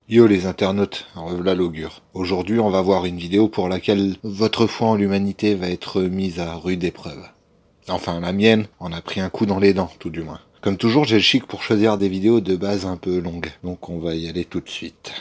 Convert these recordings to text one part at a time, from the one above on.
Yo les internautes, revoilà l'augure. Aujourd'hui on va voir une vidéo pour laquelle votre foi en l'humanité va être mise à rude épreuve. Enfin la mienne en a pris un coup dans les dents tout du moins. Comme toujours j'ai le chic pour choisir des vidéos de base un peu longues, donc on va y aller tout de suite.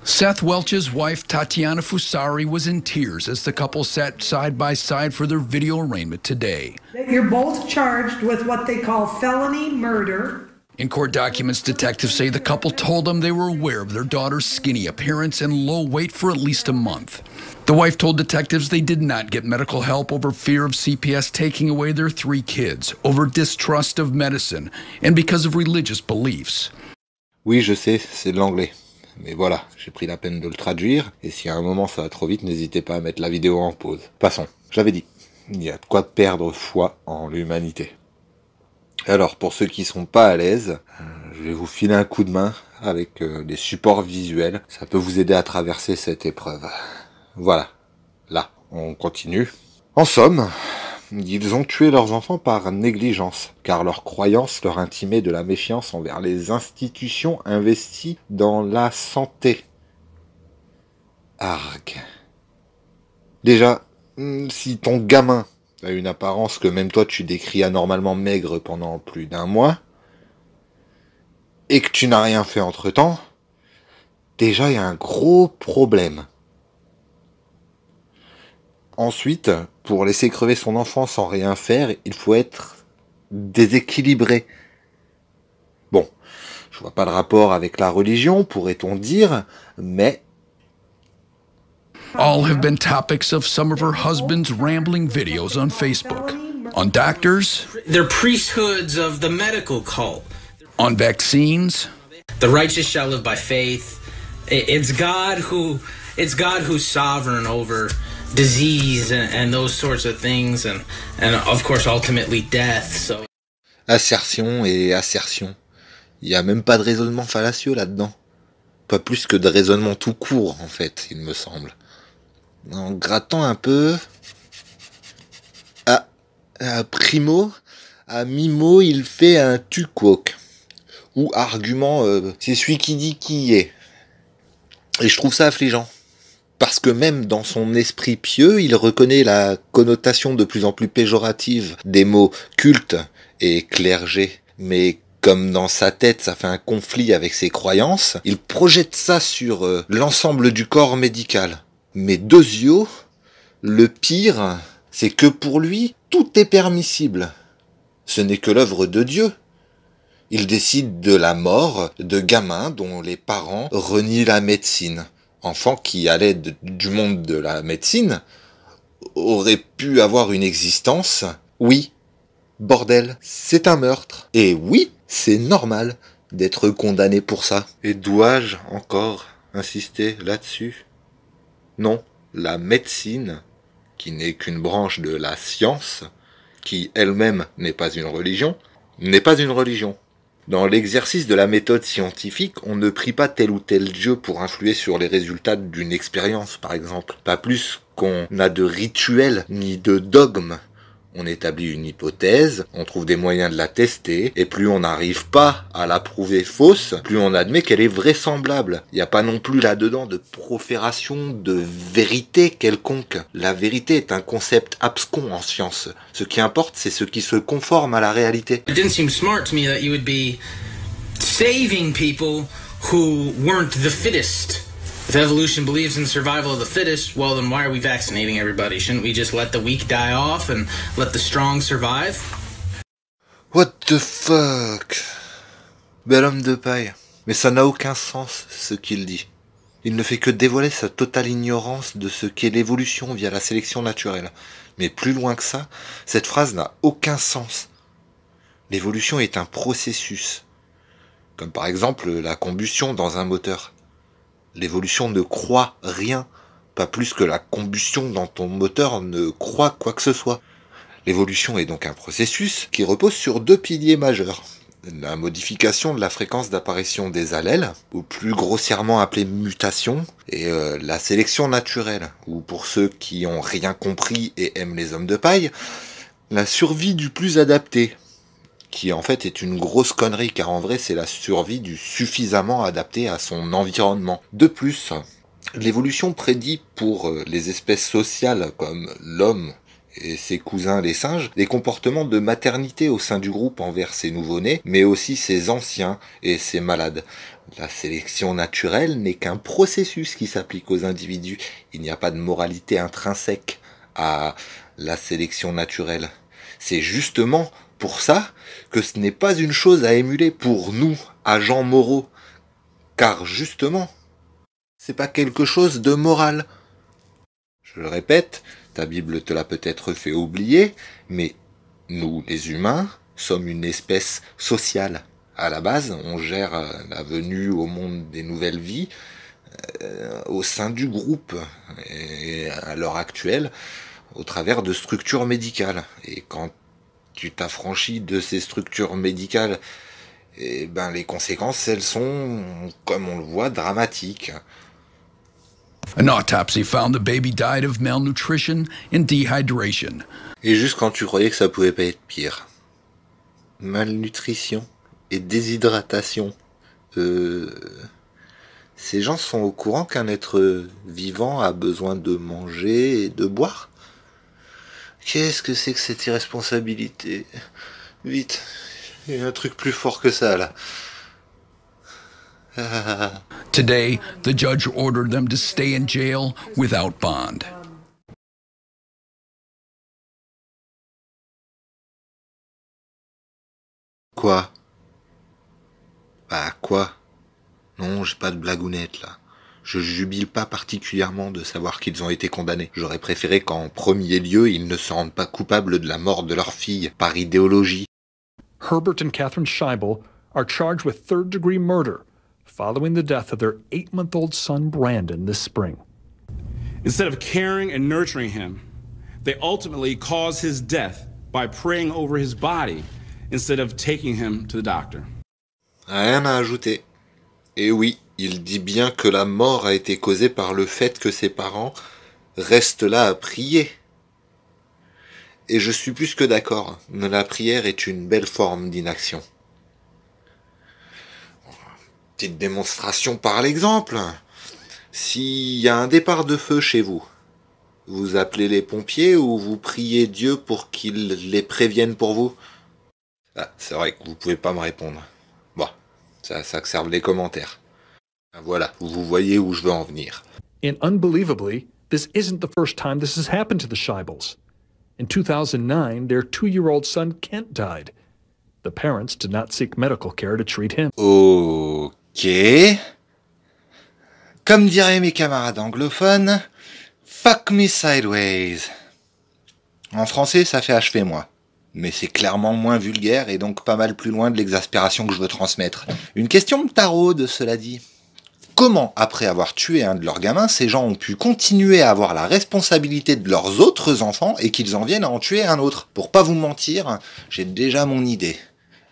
Seth Welch's wife, Tatiana Fusari, was in tears as the couple sat side by side for their video arraignment today. You're both charged with what they call felony murder. In court documents, detectives say the couple told them they were aware of their daughter's skinny appearance and low weight for at least a month. The wife told detectives they did not get medical help over fear of CPS taking away their 3 kids, over distrust of medicine, and because of religious beliefs. Oui, je sais, c'est de l'anglais. Mais voilà, j'ai pris la peine de le traduire, et si à un moment ça va trop vite, n'hésitez pas à mettre la vidéo en pause. Passons, je l'avais dit, il y a de quoi perdre foi en l'humanité. Alors, pour ceux qui sont pas à l'aise, je vais vous filer un coup de main avec des supports visuels. Ça peut vous aider à traverser cette épreuve. Voilà. Là, on continue. En somme, ils ont tué leurs enfants par négligence, car leur croyance leur intimait de la méfiance envers les institutions investies dans la santé. Arg. Déjà, si ton gamin a une apparence que même toi tu décris anormalement maigre pendant plus d'1 mois, et que tu n'as rien fait entre-temps, déjà il y a un gros problème. Ensuite, pour laisser crever son enfant sans rien faire, il faut être déséquilibré. Bon, je vois pas de rapport avec la religion, pourrait-on dire, mais... All have been topics of some of her husband's rambling videos on Facebook. On doctors. They're priesthoods of the medical cult. On vaccines. The righteous shall live by faith. It's God who's sovereign over disease and those sorts of things, and of course ultimately death. So. Assertion et assertion. Il n'y a même pas de raisonnement fallacieux là-dedans. Pas plus que de raisonnement tout court, en fait, il me semble. En grattant un peu... primo, à mi-mot, il fait un tu-quoque. Ou argument, c'est celui qui dit qui est. Et je trouve ça affligeant. Parce que même dans son esprit pieux, il reconnaît la connotation de plus en plus péjorative des mots culte et clergé. Mais comme dans sa tête, ça fait un conflit avec ses croyances, il projette ça sur l'ensemble du corps médical. Mais Dezio, le pire, c'est que pour lui, tout est permissible. Ce n'est que l'œuvre de Dieu. Il décide de la mort de gamins dont les parents renient la médecine. Enfants qui, à l'aide du monde de la médecine, auraient pu avoir une existence. Oui, bordel, c'est un meurtre. Et oui, c'est normal d'être condamné pour ça. Et dois-je encore insister là-dessus ? Non, la médecine, qui n'est qu'une branche de la science, qui elle-même n'est pas une religion, n'est pas une religion. Dans l'exercice de la méthode scientifique, on ne prie pas tel ou tel dieu pour influer sur les résultats d'une expérience, par exemple. Pas plus qu'on n'a de rituel ni de dogme. On établit une hypothèse, on trouve des moyens de la tester, et plus on n'arrive pas à la prouver fausse, plus on admet qu'elle est vraisemblable. Il n'y a pas non plus là-dedans de profération de vérité quelconque. La vérité est un concept abscon en science. Ce qui importe, c'est ce qui se conforme à la réalité. It didn't seem smart to me that you would be saving people who weren't the fittest. If evolution believes in survival of the fittest, well then why are we vaccinating everybody? Shouldn't we just let the weak die off and let the strong survive? What the fuck? Bel homme de paille. Mais ça n'a aucun sens, ce qu'il dit. Il ne fait que dévoiler sa totale ignorance de ce qu'est l'évolution via la sélection naturelle. Mais plus loin que ça, cette phrase n'a aucun sens. L'évolution est un processus. Comme par exemple la combustion dans un moteur. L'évolution ne croit rien, pas plus que la combustion dans ton moteur ne croit quoi que ce soit. L'évolution est donc un processus qui repose sur 2 piliers majeurs. la modification de la fréquence d'apparition des allèles, ou plus grossièrement appelée mutation, et la sélection naturelle, ou pour ceux qui ont rien compris et aiment les hommes de paille, la survie du plus adapté, qui en fait est une grosse connerie, car en vrai c'est la survie du suffisamment adapté à son environnement. De plus, l'évolution prédit pour les espèces sociales comme l'homme et ses cousins les singes, des comportements de maternité au sein du groupe envers ses nouveau-nés, mais aussi ses anciens et ses malades. La sélection naturelle n'est qu'un processus qui s'applique aux individus. Il n'y a pas de moralité intrinsèque à la sélection naturelle. C'est justement pour ça que ce n'est pas une chose à émuler pour nous, agents moraux. Car justement, c'est pas quelque chose de moral. Je le répète, ta Bible te l'a peut-être fait oublier, mais nous, les humains, sommes une espèce sociale. À la base, on gère la venue au monde des nouvelles vies au sein du groupe, et à l'heure actuelle, au travers de structures médicales. Et quand tu t'affranchis de ces structures médicales, et ben les conséquences, elles sont, comme on le voit, dramatiques. An autopsy found the baby died of malnutrition and dehydration. Et juste quand tu croyais que ça pouvait pas être pire. Malnutrition et déshydratation. Ces gens sont au courant qu'un être vivant a besoin de manger et de boire? Qu'est-ce que c'est que cette irresponsabilité? Vite, il y a un truc plus fort que ça là. Today, the judge ordered them to stay in jail without bond. Quoi? Bah quoi? Non, j'ai pas de blagounette là. Je jubile pas particulièrement de savoir qu'ils ont été condamnés. J'aurais préféré qu'en premier lieu, ils ne se rendent pas coupables de la mort de leur fille, par idéologie. Herbert and Catherine Scheibel are charged with third-degree murder following the death of their 8-month-old son Brandon this spring. Instead of caring and nurturing him, they ultimately caused his death by praying over his body instead of taking him to the doctor. Rien à ajouter. Et oui, il dit bien que la mort a été causée par le fait que ses parents restent là à prier. Et je suis plus que d'accord, la prière est une belle forme d'inaction. Petite démonstration par l'exemple. S'il y a un départ de feu chez vous, vous appelez les pompiers ou vous priez Dieu pour qu'il les prévienne pour vous? Ah, c'est vrai que vous pouvez pas me répondre. Bon, ça que servent les commentaires. Voilà, vous voyez où je veux en venir. And unbelievably, this isn't the first time this has happened to the Scheibels. In 2009, their 2-year-old son Kent died. The parents did not seek medical care to treat him. Ok. Comme diraient mes camarades anglophones, fuck me sideways. En français, ça fait achever moi. Mais c'est clairement moins vulgaire et donc pas mal plus loin de l'exaspération que je veux transmettre. Une question de taraude, cela dit. Comment, après avoir tué un de leurs gamins, ces gens ont pu continuer à avoir la responsabilité de leurs autres enfants et qu'ils en viennent à en tuer un autre? Pour pas vous mentir, j'ai déjà mon idée.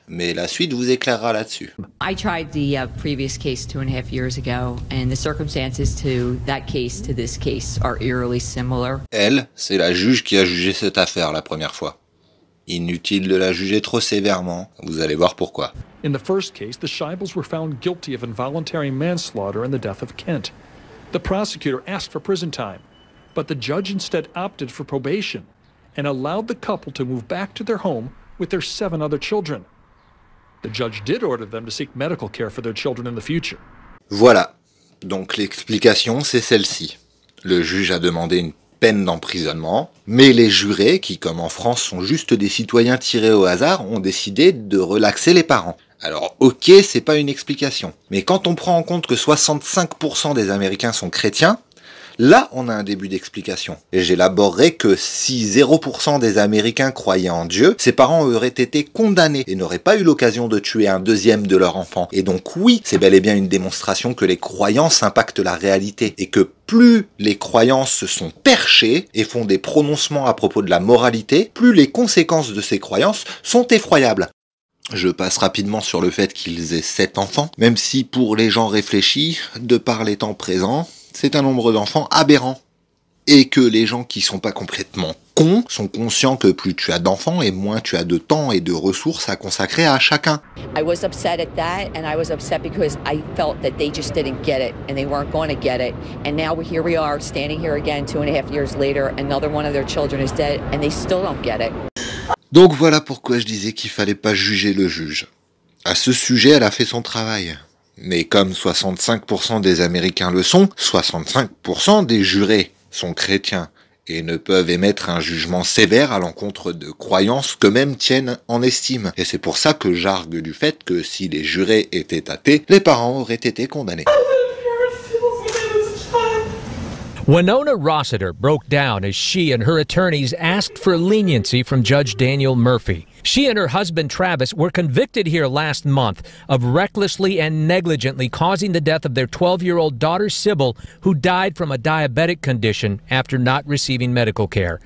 Mais la suite vous éclairera là-dessus. I tried the previous case 2.5 years ago, and the circumstances to that case to this case are eerily similar. Elle, c'est la juge qui a jugé cette affaire la première fois. Inutile de la juger trop sévèrement, vous allez voir pourquoi. In the first case, the Scheibels were found guilty of involuntary manslaughter and the death of Kent. The prosecutor asked for prison time, but the judge instead opted for probation and allowed the couple to move back to their home with their 7 other children. The judge did order them to seek medical care for their children in the future. Voilà, donc l'explication c'est celle-ci. Le juge a demandé une peine d'emprisonnement, mais les jurés, qui comme en France sont juste des citoyens tirés au hasard, ont décidé de relaxer les parents. Alors ok, c'est pas une explication, mais quand on prend en compte que 65% des Américains sont chrétiens, là on a un début d'explication. Et j'élaborerai que si 0% des Américains croyaient en Dieu, ses parents auraient été condamnés et n'auraient pas eu l'occasion de tuer un deuxième de leur enfant. Et donc oui, c'est bel et bien une démonstration que les croyances impactent la réalité, et que plus les croyances se sont perchées et font des prononcements à propos de la moralité, plus les conséquences de ces croyances sont effroyables. Je passe rapidement sur le fait qu'ils aient 7 enfants, même si pour les gens réfléchis, de par les temps présents, c'est un nombre d'enfants aberrant. Et que les gens qui sont pas complètement cons sont conscients que plus tu as d'enfants et moins tu as de temps et de ressources à consacrer à chacun. I was upset at that, and I was upset because I felt that they just didn't get it, and they weren't going to get it. And now here we are, standing here again 2.5 years later, another one of their children is dead, and they still don't get it. Donc voilà pourquoi je disais qu'il fallait pas juger le juge. À ce sujet, elle a fait son travail. Mais comme 65% des Américains le sont, 65% des jurés sont chrétiens et ne peuvent émettre un jugement sévère à l'encontre de croyances qu'eux-mêmes tiennent en estime. Et c'est pour ça que j'argue du fait que si les jurés étaient athées, les parents auraient été condamnés. Winona Rossiter broke down as she and her attorneys asked for leniency from Judge Daniel Murphy. She and her husband Travis were convicted here last month of recklessly and negligently causing the death of their 12-year-old daughter Sybil, who died from a diabetic condition after not receiving medical care.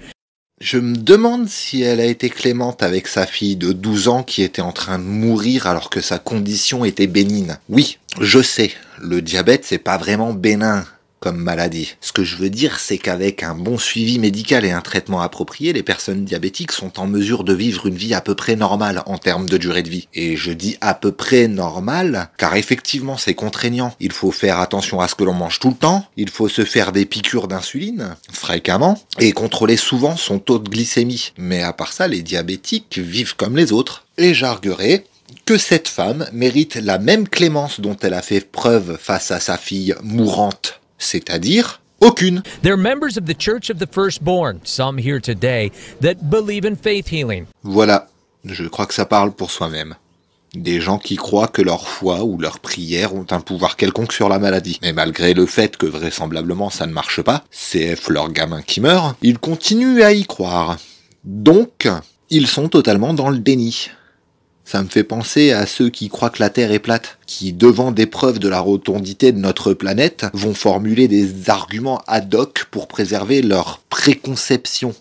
Je me demande si elle a été clémente avec sa fille de 12 ans qui était en train de mourir alors que sa condition était bénigne. Oui, je sais, le diabète c'est pas vraiment bénin comme maladie. Ce que je veux dire, c'est qu'avec un bon suivi médical et un traitement approprié, les personnes diabétiques sont en mesure de vivre une vie à peu près normale en termes de durée de vie. Et je dis à peu près normale, car effectivement c'est contraignant. Il faut faire attention à ce que l'on mange tout le temps, il faut se faire des piqûres d'insuline, fréquemment, et contrôler souvent son taux de glycémie. Mais à part ça, les diabétiques vivent comme les autres. Et j'arguerai que cette femme mérite la même clémence dont elle a fait preuve face à sa fille mourante. C'est-à-dire aucune. They're members of the Church of the Firstborn, some here today, that believe in faith healing. Voilà, je crois que ça parle pour soi-même. Des gens qui croient que leur foi ou leurs prières ont un pouvoir quelconque sur la maladie. Mais malgré le fait que vraisemblablement ça ne marche pas, CF leur gamin qui meurt, ils continuent à y croire. Donc, ils sont totalement dans le déni. Ça me fait penser à ceux qui croient que la Terre est plate, qui, devant des preuves de la rotondité de notre planète, vont formuler des arguments ad hoc pour préserver leur préconception.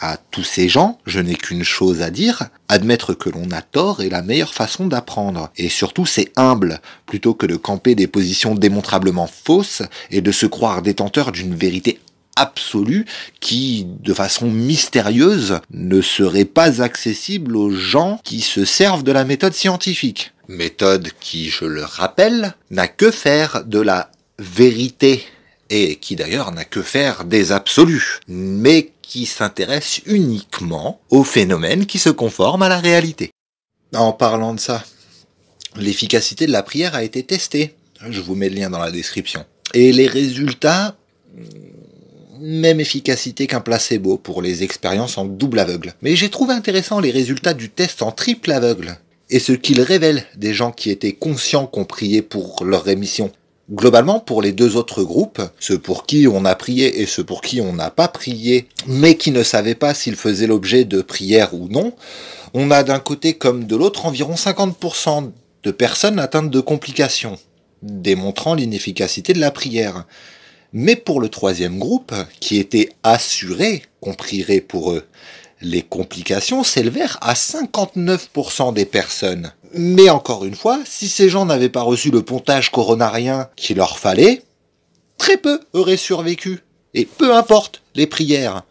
À tous ces gens, je n'ai qu'une chose à dire, admettre que l'on a tort est la meilleure façon d'apprendre. Et surtout, c'est humble, plutôt que de camper des positions démontrablement fausses et de se croire détenteur d'une vérité absolue qui, de façon mystérieuse, ne serait pas accessible aux gens qui se servent de la méthode scientifique. Méthode qui, je le rappelle, n'a que faire de la vérité, et qui d'ailleurs n'a que faire des absolus, mais qui s'intéresse uniquement aux phénomènes qui se conforment à la réalité. En parlant de ça, l'efficacité de la prière a été testée. Je vous mets le lien dans la description. Et les résultats... même efficacité qu'un placebo pour les expériences en double aveugle. Mais j'ai trouvé intéressant les résultats du test en triple aveugle, et ce qu'il révèle des gens qui étaient conscients qu'on priait pour leur rémission. Globalement, pour les deux autres groupes, ceux pour qui on a prié et ceux pour qui on n'a pas prié, mais qui ne savaient pas s'ils faisaient l'objet de prière ou non, on a d'un côté comme de l'autre environ 50% de personnes atteintes de complications, démontrant l'inefficacité de la prière. Mais pour le troisième groupe, qui était assuré qu'on prierait pour eux, les complications s'élevèrent à 59% des personnes. Mais encore une fois, si ces gens n'avaient pas reçu le pontage coronarien qu'il leur fallait, très peu auraient survécu. Et peu importe les prières.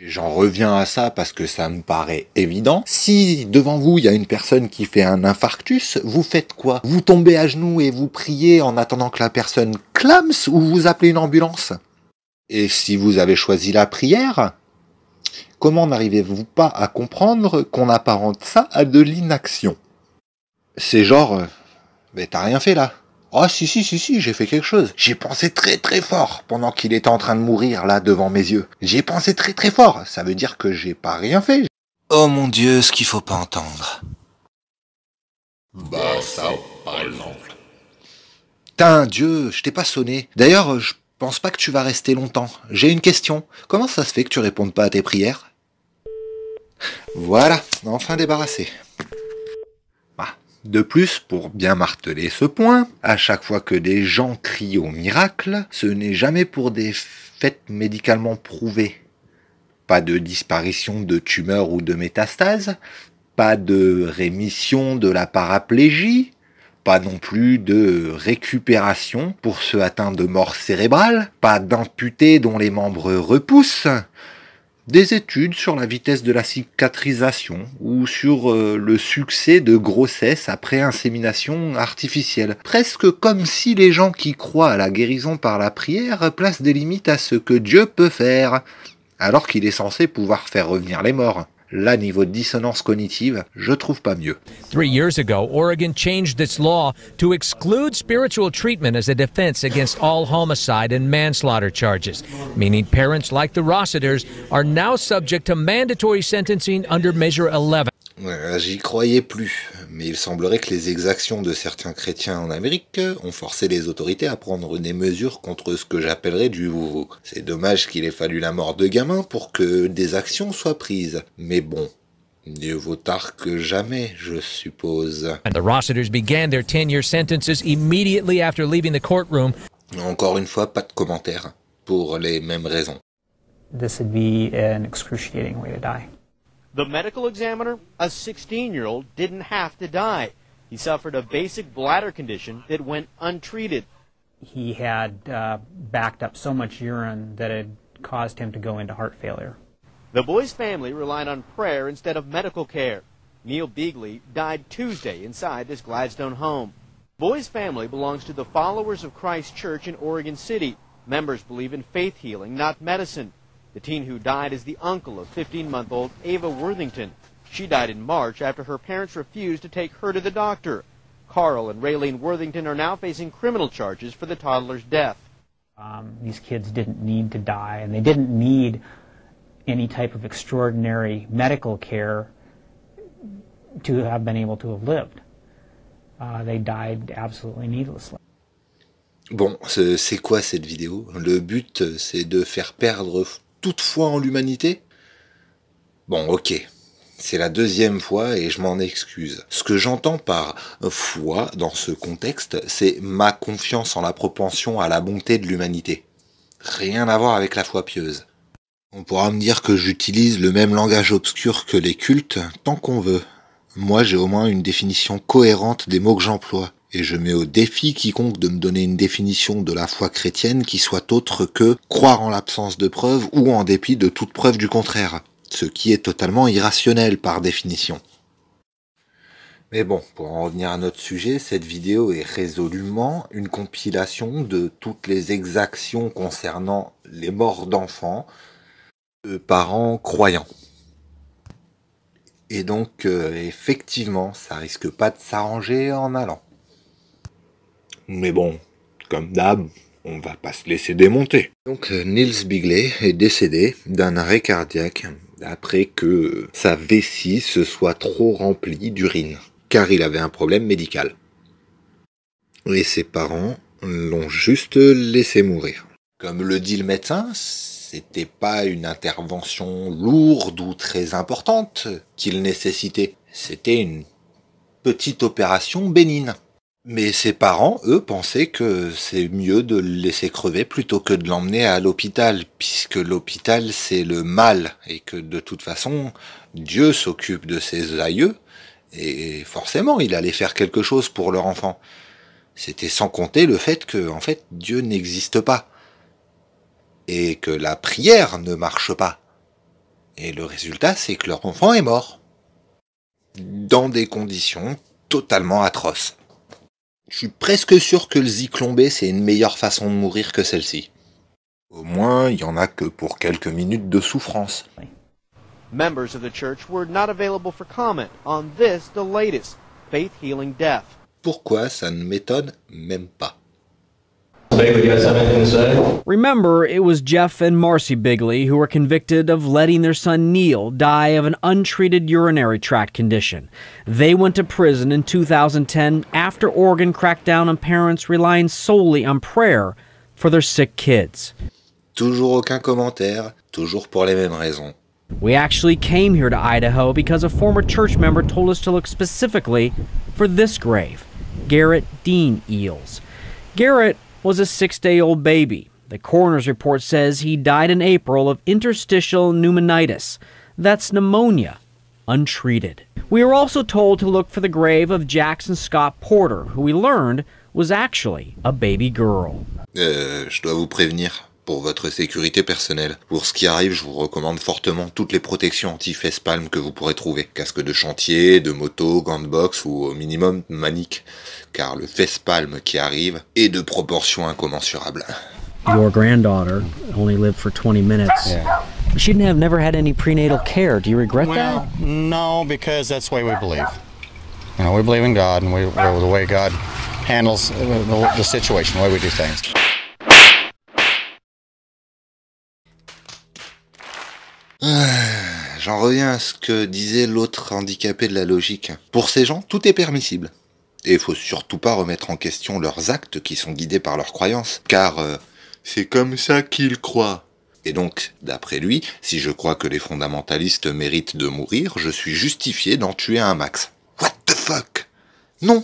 J'en reviens à ça parce que ça me paraît évident. Si devant vous il y a une personne qui fait un infarctus, vous faites quoi? Vous tombez à genoux et vous priez en attendant que la personne clame ou vous appelez une ambulance? Et si vous avez choisi la prière, comment n'arrivez-vous pas à comprendre qu'on apparente ça à de l'inaction? C'est genre, mais t'as rien fait là. Oh si, j'ai fait quelque chose. J'ai pensé très très fort pendant qu'il était en train de mourir là devant mes yeux. J'ai pensé très très fort, ça veut dire que j'ai pas rien fait. Oh mon Dieu, ce qu'il faut pas entendre. Bah ça, par exemple. Putain, Dieu, je t'ai pas sonné. D'ailleurs, je pense pas que tu vas rester longtemps. J'ai une question. Comment ça se fait que tu répondes pas à tes prières? Voilà, enfin débarrassé. De plus, pour bien marteler ce point, à chaque fois que des gens crient au miracle, ce n'est jamais pour des faits médicalement prouvés. Pas de disparition de tumeurs ou de métastases, Pas de rémission de la paraplégie, pas non plus de récupération pour ceux atteints de mort cérébrale, pas d'amputés dont les membres repoussent, des études sur la vitesse de la cicatrisation ou sur le succès de grossesse après insémination artificielle. Presque comme si les gens qui croient à la guérison par la prière placent des limites à ce que Dieu peut faire, alors qu'il est censé pouvoir faire revenir les morts. Là, niveau de dissonance cognitive, je trouve pas mieux. 3 years ago, Oregon changed its law to exclude spiritual treatment as a defense against all homicide and manslaughter charges, meaning parents like the Rossiters are now subject to mandatory sentencing under Measure 11. J'y croyais plus, mais il semblerait que les exactions de certains chrétiens en Amérique ont forcé les autorités à prendre des mesures contre ce que j'appellerais du vouvou. C'est dommage qu'il ait fallu la mort de gamins pour que des actions soient prises. Mais bon, mieux vaut tard que jamais, je suppose. And the Rossiters began their 10-year sentences immediately after leaving the courtroom. Encore une fois, pas de commentaires, pour les mêmes raisons. This would be an excruciating way to die. The medical examiner, a 16-year-old, didn't have to die. He suffered a basic bladder condition that went untreated. He had backed up so much urine that it caused him to go into heart failure. The boy's family relied on prayer instead of medical care. Neil Beagley died Tuesday inside this Gladstone home. Boy's family belongs to the Followers of Christ Church in Oregon City. Members believe in faith healing, not medicine. The teen who died is the uncle of 15-month-old Ava Worthington. She died in March after her parents refused to take her to the doctor. Carl and Raylene Worthington are now facing criminal charges for the toddler's death. These kids didn't need to die, and they didn't need any type of extraordinary medical care to have been able to have lived. They died absolutely needlessly. Bon, c'est quoi cette vidéo? Le but, c'est de faire perdre toute foi en l'humanité? Bon, ok. C'est la deuxième fois et je m'en excuse. Ce que j'entends par foi dans ce contexte, c'est ma confiance en la propension à la bonté de l'humanité. Rien à voir avec la foi pieuse. On pourra me dire que j'utilise le même langage obscur que les cultes, tant qu'on veut. Moi, j'ai au moins une définition cohérente des mots que j'emploie. Et je mets au défi quiconque de me donner une définition de la foi chrétienne qui soit autre que croire en l'absence de preuves ou en dépit de toute preuve du contraire. Ce qui est totalement irrationnel par définition. Mais bon, pour en revenir à notre sujet, cette vidéo est résolument une compilation de toutes les exactions concernant les morts d'enfants de parents croyants. Et donc, effectivement, ça risque pas de s'arranger en allant. Mais bon, comme d'hab, on va pas se laisser démonter. Donc Niels Beagley est décédé d'un arrêt cardiaque après que sa vessie se soit trop remplie d'urine, car il avait un problème médical. Et ses parents l'ont juste laissé mourir. Comme le dit le médecin, c'était pas une intervention lourde ou très importante qu'il nécessitait. C'était une petite opération bénigne. Mais ses parents, eux, pensaient que c'est mieux de le laisser crever plutôt que de l'emmener à l'hôpital, puisque l'hôpital c'est le mal, et que de toute façon, Dieu s'occupe de ses aïeux, et forcément il allait faire quelque chose pour leur enfant. C'était sans compter le fait que, en fait, Dieu n'existe pas, et que la prière ne marche pas. Et le résultat, c'est que leur enfant est mort, dans des conditions totalement atroces. Je suis presque sûr que le Zyklon B, c'est une meilleure façon de mourir que celle-ci. Au moins, il y en a que pour quelques minutes de souffrance. Members of the church were not available for comment on this, the latest faith-healing death. Pourquoi ça ne m'étonne même pas. Bigley, you guys have anything to say? Remember, it was Jeff and Marcy Bigley who were convicted of letting their son Neil die of an untreated urinary tract condition. They went to prison in 2010 after Oregon cracked down on parents relying solely on prayer for their sick kids. Toujours aucun commentaire, toujours pour les mêmes raisons. We actually came here to Idaho because a former church member told us to look specifically for this grave, Garrett Dean Eels. Garrett was a 6-day-old baby. The coroner's report says he died in April of interstitial pneumonitis. That's pneumonia. untreated. We were also told to look for the grave of Jackson Scott Porter, who we learned was actually a baby girl. Je dois vous prévenir, pour votre sécurité personnelle. Pour ce qui arrive, je vous recommande fortement toutes les protections anti-facepalm que vous pourrez trouver. Casque de chantier, de moto, gants de boxe ou au minimum manique. Car le facepalm qui arrive est de proportions incommensurables. Your granddaughter only lived for 20 minutes. Yeah. She didn't have never had any prenatal care. Do you regret that? No, because that's the way we believe. You know, we believe in God, and we're the way God handles the situation, the way we do things. J'en reviens à ce que disait l'autre handicapé de la logique. Pour ces gens, tout est permissible. Et il faut surtout pas remettre en question leurs actes qui sont guidés par leurs croyances. Car c'est comme ça qu'ils croient. Et donc, d'après lui, si je crois que les fondamentalistes méritent de mourir, je suis justifié d'en tuer un max. What the fuck? Non.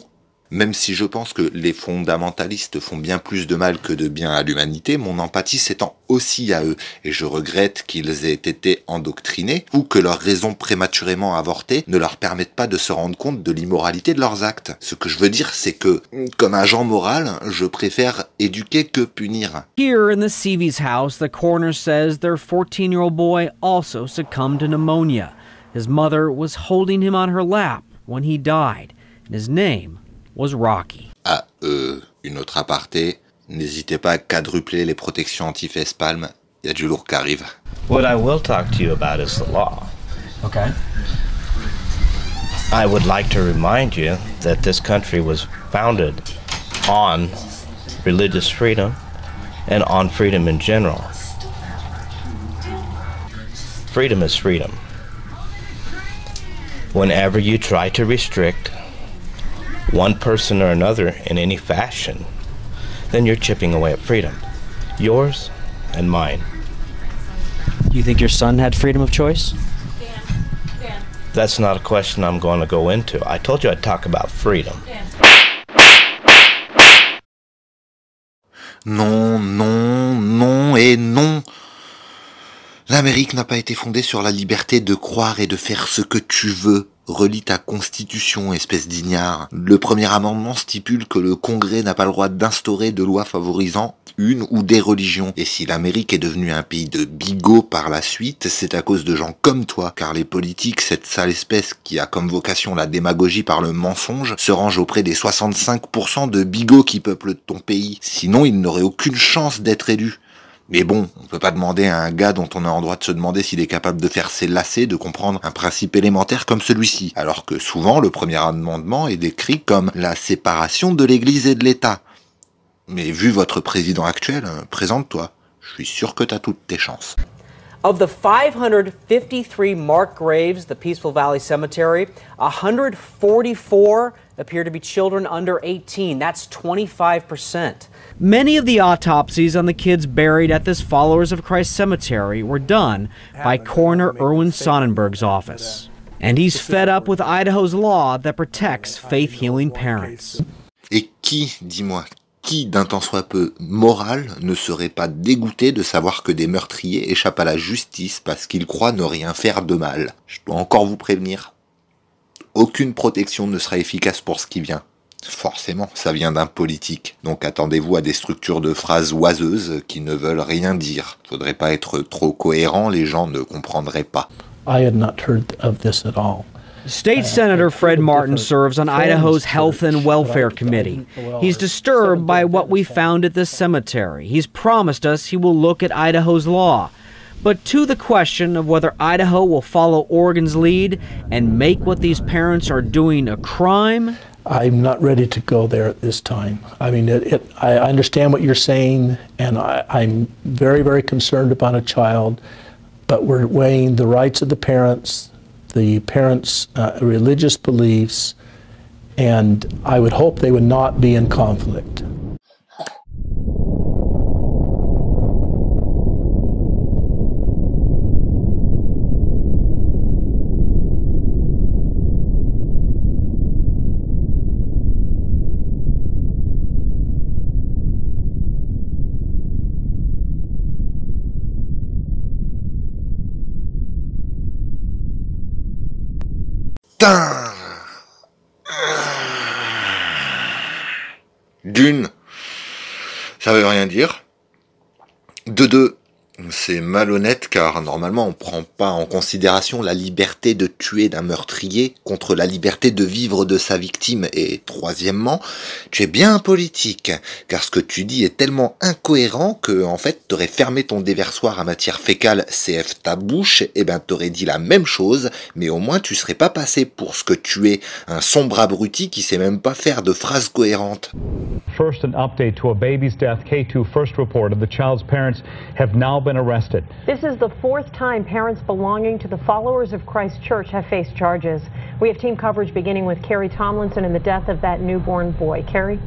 Même si je pense que les fondamentalistes font bien plus de mal que de bien à l'humanité, mon empathie s'étend aussi à eux, et je regrette qu'ils aient été endoctrinés, ou que leurs raisons prématurément avortées ne leur permettent pas de se rendre compte de l'immoralité de leurs actes. Ce que je veux dire, c'est que, comme agent moral, je préfère éduquer que punir. Here in the Seavies house, the coroner says their 14-year-old boy also succumbed to pneumonia. His mother was holding him on her lap when he died, and his name was Rocky. Ah, une autre aparté, n'hésitez pas à quadrupler les protections anti-facepalm, il y a du lourd qui arrive. What I will talk to you about is the law. Okay. I would like to remind you that this country was founded on religious freedom and on freedom in general. Freedom is freedom. Whenever you try to restrict one person or another in any fashion, then you're chipping away at freedom. Yours and mine. You think your son had freedom of choice? That's not a question I'm going to go into. I told you I'd talk about freedom. Non, non, non et non. L'Amérique n'a pas été fondée sur la liberté de croire et de faire ce que tu veux. Relis ta constitution, espèce d'ignare. Le premier amendement stipule que le Congrès n'a pas le droit d'instaurer de loi favorisant une ou des religions. Et si l'Amérique est devenue un pays de bigots par la suite, c'est à cause de gens comme toi. Car les politiques, cette sale espèce qui a comme vocation la démagogie par le mensonge, se rangent auprès des 65% de bigots qui peuplent ton pays. Sinon, ils n'auraient aucune chance d'être élus. Mais bon, on peut pas demander à un gars dont on a en droit de se demander s'il est capable de faire ses lacets de comprendre un principe élémentaire comme celui-ci. Alors que souvent, le premier amendement est décrit comme la séparation de l'Église et de l'État. Mais vu votre président actuel, présente-toi. Je suis sûr que t'as toutes tes chances. Of the 553 marked graves at the Peaceful Valley Cemetery, 144 appear to be children under 18. That's 25%. Many of the autopsies on the kids buried at this Followers of Christ cemetery were done by Coroner Erwin Sonnenberg's office. And he's fed up with Idaho's law that protects faith-healing parents. Et qui, dis-moi, qui d'un tant soit peu moral ne serait pas dégoûté de savoir que des meurtriers échappent à la justice parce qu'ils croient ne rien faire de mal? Je dois encore vous prévenir. Aucune protection ne sera efficace pour ce qui vient. Forcément, ça vient d'un politique. Donc attendez-vous à des structures de phrases oiseuses qui ne veulent rien dire. Faudrait pas être trop cohérent, les gens ne comprendraient pas. I had not heard of this at all. State Senator Fred Martin serves on Idaho's Health and Welfare Committee. He's disturbed by what we found at this cemetery. He's promised us he will look at Idaho's law. But to the question of whether Idaho will follow Oregon's lead and make what these parents are doing a crime, I'm not ready to go there at this time. I mean, I understand what you're saying, and I'm very, very concerned about a child, but we're weighing the rights of the parents' religious beliefs, and I would hope they would not be in conflict. putain! D'une, ça veut rien dire. De deux, c'est malhonnête car normalement on prend pas en considération la liberté de tuer d'un meurtrier contre la liberté de vivre de sa victime. Et troisièmement, tu es bien politique car ce que tu dis est tellement incohérent que en fait t'aurais fermé ton déversoir à matière fécale CF ta bouche, et ben t'aurais dit la même chose, mais au moins tu serais pas passé pour ce que tu es, un sombre abruti qui sait même pas faire de phrases cohérentes. First, an update to a baby's death. K2 first reported the child's parents have now been arrested. This is the fourth time parents belonging to the Followers of Christ Church have faced charges. We have team coverage beginning with Carrie Tomlinson and the death of that newborn boy. Carrie?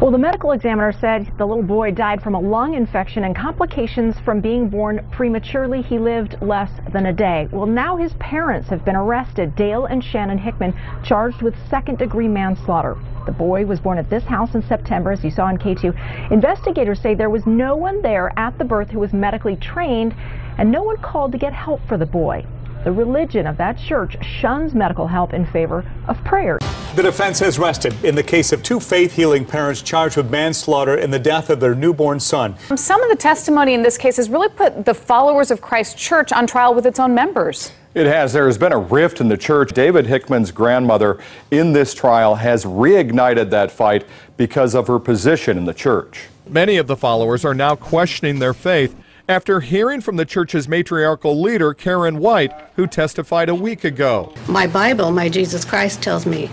Well, the medical examiner said the little boy died from a lung infection and complications from being born prematurely. He lived less than a day. Well, now his parents have been arrested, Dale and Shannon Hickman, charged with second-degree manslaughter. The boy was born at this house in September, as you saw in K2. Investigators say there was no one there at the birth who was medically trained, and no one called to get help for the boy. The religion of that church shuns medical help in favor of prayers. The defense has rested in the case of two faith-healing parents charged with manslaughter in the death of their newborn son. Some of the testimony in this case has really put the Followers of Christ Church on trial with its own members. It has. There has been a rift in the church. David Hickman's grandmother in this trial has reignited that fight because of her position in the church. Many of the followers are now questioning their faith after hearing from the church's matriarchal leader, Karen White, who testified a week ago. My Bible, my Jesus Christ, tells me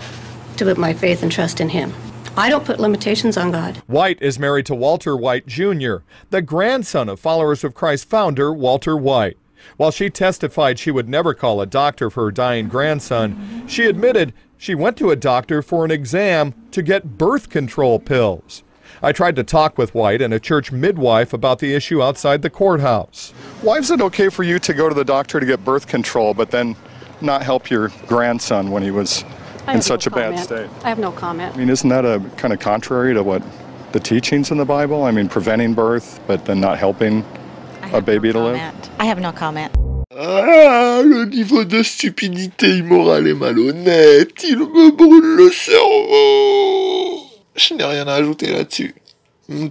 to put my faith and trust in Him. I don't put limitations on God. White is married to Walter White, Jr., the grandson of Followers of Christ founder Walter White. While she testified she would never call a doctor for her dying grandson, she admitted she went to a doctor for an exam to get birth control pills. I tried to talk with White and a church midwife about the issue outside the courthouse. Why is it okay for you to go to the doctor to get birth control, but then not help your grandson when he was in such a bad state? I have no comment. I mean, isn't that a kind of contrary to what the teachings in the Bible? I mean, preventing birth, but then not helping a baby to live? I have no comment. Ah, le niveau de stupidité immorale et malhonnête, il me brûle le cerveau. Je n'ai rien à ajouter là-dessus.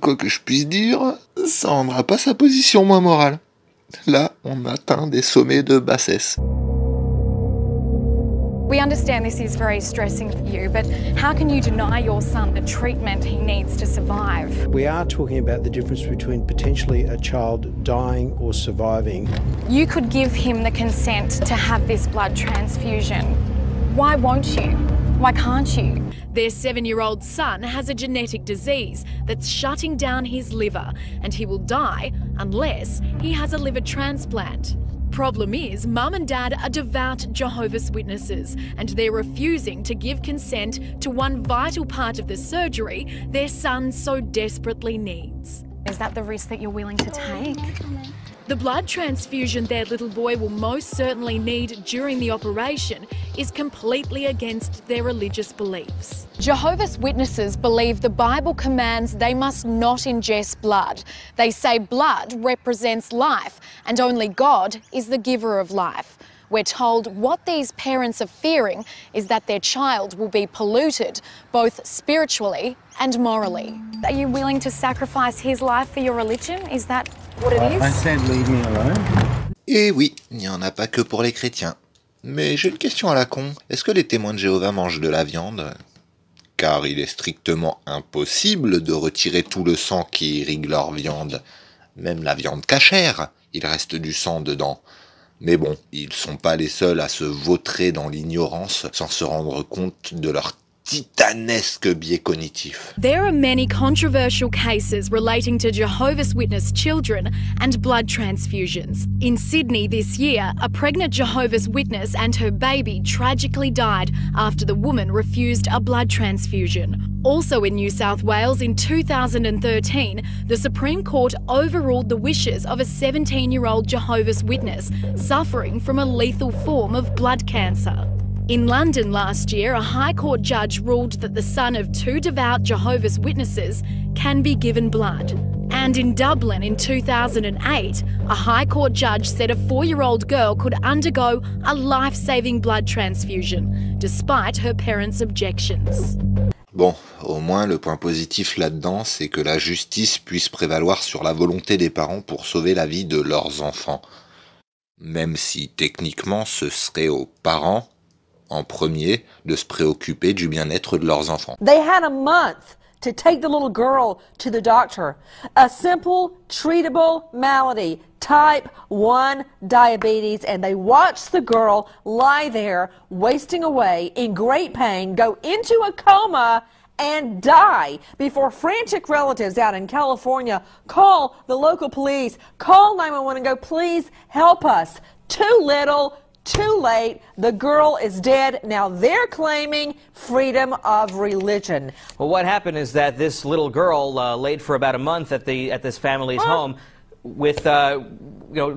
Quoi que je puisse dire, ça rendra pas sa position moins morale. Là, on atteint des sommets de bassesse. We understand this is very stressing for you, but how can you deny your son the treatment he needs to survive? We are talking about the difference between potentially a child dying or surviving. You could give him the consent to have this blood transfusion. Why won't you? Why can't you? Their 7-year-old son has a genetic disease that's shutting down his liver, and he will die unless he has a liver transplant. Problem is, Mum and Dad are devout Jehovah's Witnesses, and they're refusing to give consent to one vital part of the surgery their son so desperately needs. Is that the risk that you're willing to take? The blood transfusion their little boy will most certainly need during the operation is completely against their religious beliefs. Jehovah's Witnesses believe the Bible commands they must not ingest blood. They say blood represents life and only God is the giver of life. We're told what these parents are fearing is that their child will be polluted, both spiritually and morally. Are you willing to sacrifice his life for your religion? Is that what it is? I said leave me alone. Et oui, il n'y en a pas que pour les chrétiens. Mais j'ai une question à la con. Est-ce que les témoins de Jéhovah mangent de la viande ? Car il est strictement impossible de retirer tout le sang qui irrigue leur viande. Même la viande cachère, il reste du sang dedans. Mais bon, ils sont pas les seuls à se vautrer dans l'ignorance sans se rendre compte de leur titanesque biais cognitif. There are many controversial cases relating to Jehovah's Witness children and blood transfusions. In Sydney this year, a pregnant Jehovah's Witness and her baby tragically died after the woman refused a blood transfusion. Also in New South Wales in 2013, the Supreme Court overruled the wishes of a 17-year-old Jehovah's Witness suffering from a lethal form of blood cancer. In London last year, a High Court judge ruled that the son of two devout Jehovah's Witnesses can be given blood. And in Dublin in 2008, a High Court judge said a 4-year-old girl could undergo a life-saving blood transfusion, despite her parents' objections. Bon, au moins le point positif là-dedans, c'est que la justice puisse prévaloir sur la volonté des parents pour sauver la vie de leurs enfants. Même si techniquement ce serait aux parents, en premier, de se préoccuper du bien-être de leurs enfants. They had a month to take the little girl to the doctor. A simple, treatable malady, type 1 diabetes, and they watched the girl lie there, wasting away, in great pain, go into a coma, and die before frantic relatives out in California call the local police, call 911 and go, please help us. Too little, too late. The girl is dead. Now they're claiming freedom of religion. Well, what happened is that this little girl laid for about a month at this family's home with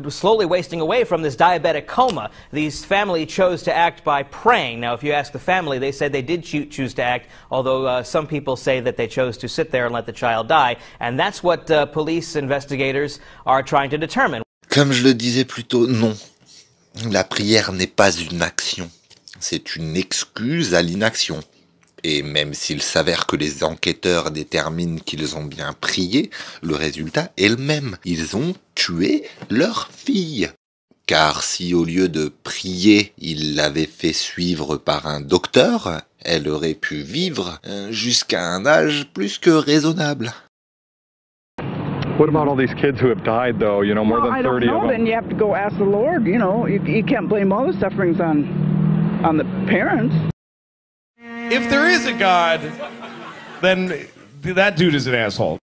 slowly wasting away from this diabetic coma. These family chose to act by praying. Now, if you ask the family, they said they did choose to act, although some people say that they chose to sit there and let the child die. And that's what police investigators are trying to determine. Comme je le disais plus tôt, non. La prière n'est pas une action. C'est une excuse à l'inaction. Et même s'il s'avère que les enquêteurs déterminent qu'ils ont bien prié, le résultat est le même. Ils ont tué leur fille. Car si au lieu de prier, ils l'avaient fait suivre par un docteur, elle aurait pu vivre jusqu'à un âge plus que raisonnable. What about all these kids who have died, though? You know, more than 30 I don't know. of them. Then you have to go ask the Lord. You know, you can't blame all the sufferings on the parents. If there is a God, then that dude is an asshole.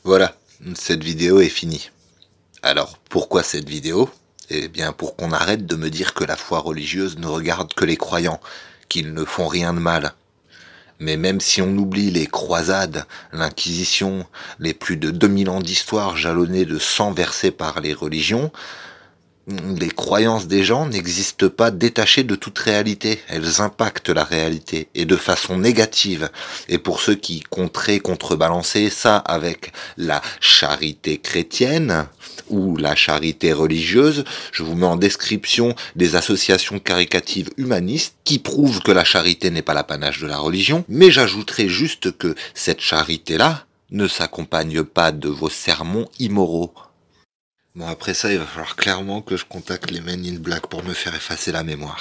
Voilà, cette vidéo est finie. Alors, pourquoi cette vidéo? Eh bien, pour qu'on arrête de me dire que la foi religieuse ne regarde que les croyants, qu'ils ne font rien de mal. Mais même si on oublie les croisades, l'Inquisition, les plus de 2000 ans d'histoire jalonnés de sang versé par les religions, les croyances des gens n'existent pas détachées de toute réalité. Elles impactent la réalité, et de façon négative. Et pour ceux qui compteraient contrebalancer ça avec la charité chrétienne ou la charité religieuse, je vous mets en description des associations caricatives humanistes qui prouvent que la charité n'est pas l'apanage de la religion, mais j'ajouterai juste que cette charité-là ne s'accompagne pas de vos sermons immoraux. Bon, après ça, il va falloir clairement que je contacte les Men in Black pour me faire effacer la mémoire.